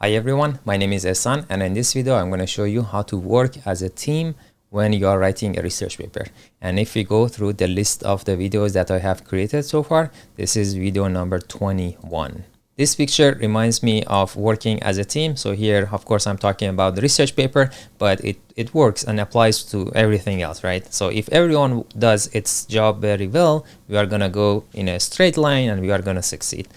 Hi everyone, my name is Ehsan, and in this video I'm going to show you how to work as a team when you are writing a research paper. And if we go through the list of the videos that I have created so far, this is video number 21. This picture reminds me of working as a team. So here, of course, I'm talking about the research paper, but it works and applies to everything else, right? So if everyone does its job very well, we are going to go in a straight line and we are going to succeed.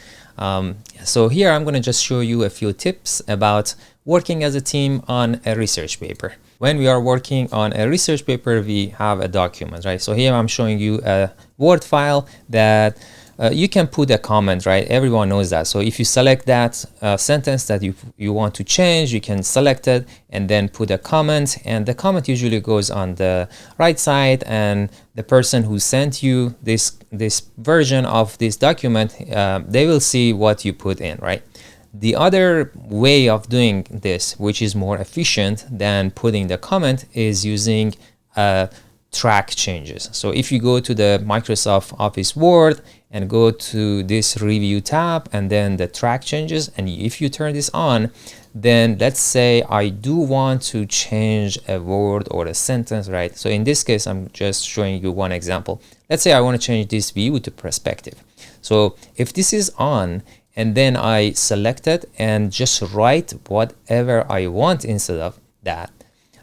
So here I'm going to just show you a few tips about working as a team on a research paper. When we are working on a research paper, we have a document, right? So here I'm showing you a Word file that you can put a comment, right? Everyone knows that. So if you select that sentence that you want to change, you can select it and then put a comment, and the comment usually goes on the right side, and the person who sent you this version of this document, they will see what you put in, right? The other way of doing this, which is more efficient than putting the comment, is using track changes. So if you go to the Microsoft Office Word and go to this review tab and then the track changes, and if you turn this on, then let's say I do want to change a word or a sentence, right? So in this case, I'm just showing you one example. Let's say I want to change this view to perspective. So if this is on and then I select it and just write whatever I want instead of that,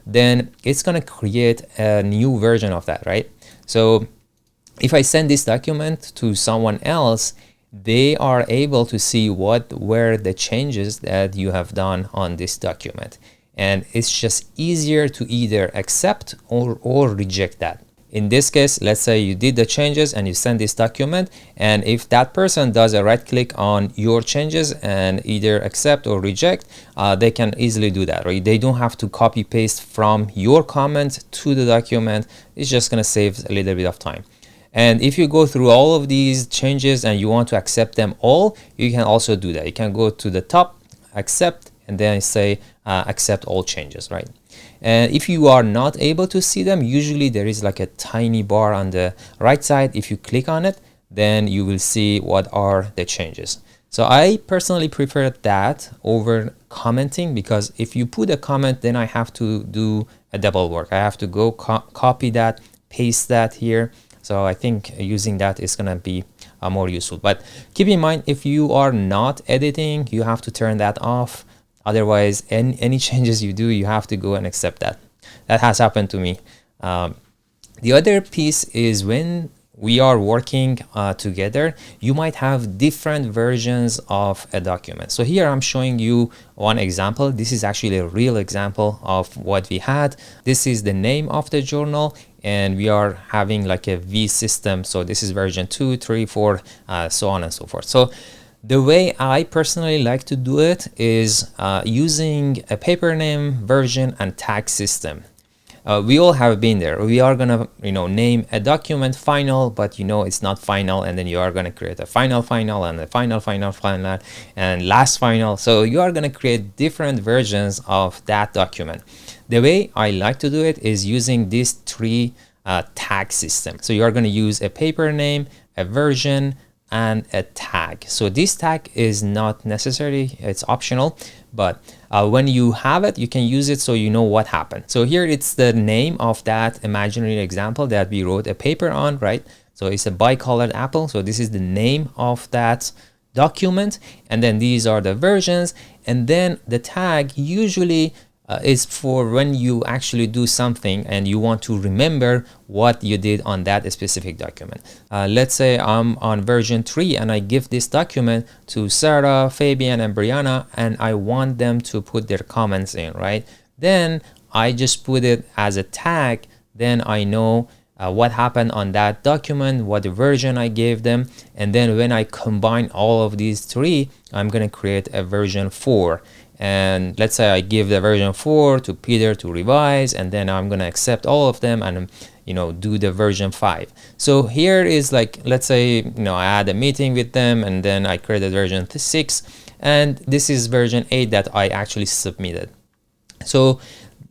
then it's going to create a new version of that, right? So if I send this document to someone else, they are able to see what were the changes that you have done on this document. And it's just easier to either accept or reject that. In this case, let's say you did the changes and you send this document, and if that person does a right click on your changes and either accept or reject, they can easily do that, right? They don't have to copy paste from your comment to the document. It's just going to save a little bit of time. And if you go through all of these changes and you want to accept them all, you can also do that. You can go to the top, accept, and then say accept all changes, right? And if you are not able to see them, usually there is like a tiny bar on the right side. If you click on it, then you will see what are the changes. So I personally prefer that over commenting, because if you put a comment, then I have to do a double work. I have to go copy that, paste that here. So I think using that is going to be more useful. But keep in mind, if you are not editing, you have to turn that off. Otherwise, any changes you do, you have to go and accept that. That has happened to me. The other piece is when we are working together, you might have different versions of a document. So here I'm showing you one example. This is actually a real example of what we had. This is the name of the journal, and we are having like a V system. So this is version 2, 3, 4, so on and so forth. So the way I personally like to do it is using a paper name, version, and tag system. We all have been there. We are gonna, name a document final, but it's not final, and then you are gonna create a final and a final and last final. So you are gonna create different versions of that document. The way I like to do it is using these three tag system. So you are gonna use a paper name, a version, and a tag. So this tag is not necessary, it's optional, but when you have it, you can use it so you know what happened. So here it's the name of that imaginary example that we wrote a paper on, right? So it's a bicolored apple. So this is the name of that document, and then these are the versions, and then the tag usually is for when you actually do something and you want to remember what you did on that specific document. Let's say I'm on version 3 and I give this document to Sarah, Fabian, and Brianna, and I want them to put their comments in, right? Then I just put it as a tag. Then I know what happened on that document, what version I gave them, and then when I combine all of these three, I'm going to create a version 4. And let's say I give the version 4 to Peter to revise, and then I'm going to accept all of them and do the version 5. So here is like, let's say I had a meeting with them, and then I created version 6, and this is version 8 that I actually submitted. So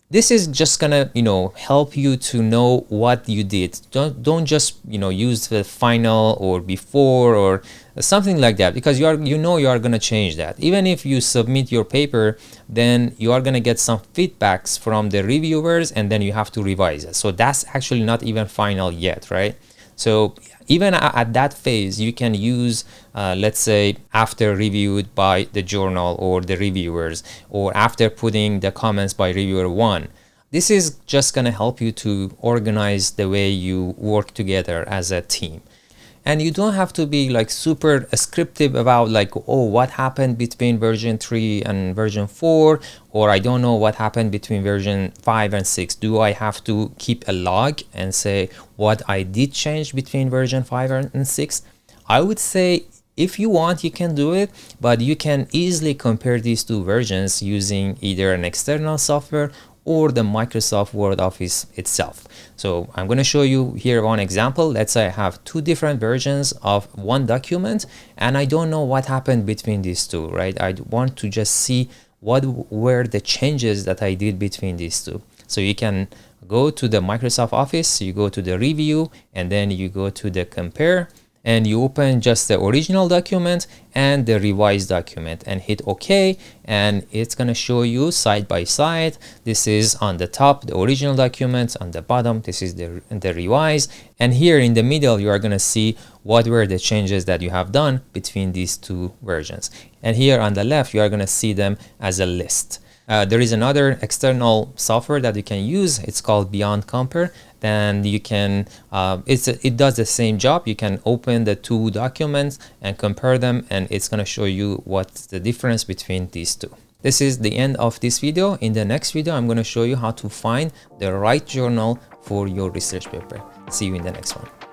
This is just gonna, help you to know what you did. Don't just, use the final or before or something like that, because you are gonna change that. Even if you submit your paper, then you are gonna get some feedbacks from the reviewers, and then you have to revise it. So that's actually not even final yet, right? So even at that phase, you can use, let's say, after reviewed by the journal or the reviewers, or after putting the comments by reviewer 1. This is just going to help you to organize the way you work together as a team. And you don't have to be like super scriptive about like, oh, what happened between version 3 and version 4, or I don't know what happened between version 5 and 6. Do I have to keep a log and say what I did change between version 5 and 6? I would say if you want, you can do it, but you can easily compare these two versions using either an external software or the Microsoft Word Office itself. So I'm going to show you here one example. Let's say I have two different versions of one document, and I don't know what happened between these two, right? I want to just see what were the changes that I did between these two. So you can go to the Microsoft Office, you go to the review, and then you go to the compare, and you open just the original document and the revised document and hit OK, and it's going to show you side by side. This is on the top, the original document, on the bottom, this is the revised, and here in the middle, you are going to see what were the changes that you have done between these two versions. And here on the left, you are going to see them as a list. There is another external software that you can use. It's called Beyond Compare. Then you can, it does the same job. You can open the two documents and compare them, and it's going to show you what's the difference between these two. This is the end of this video. In the next video, I'm going to show you how to find the right journal for your research paper. See you in the next one.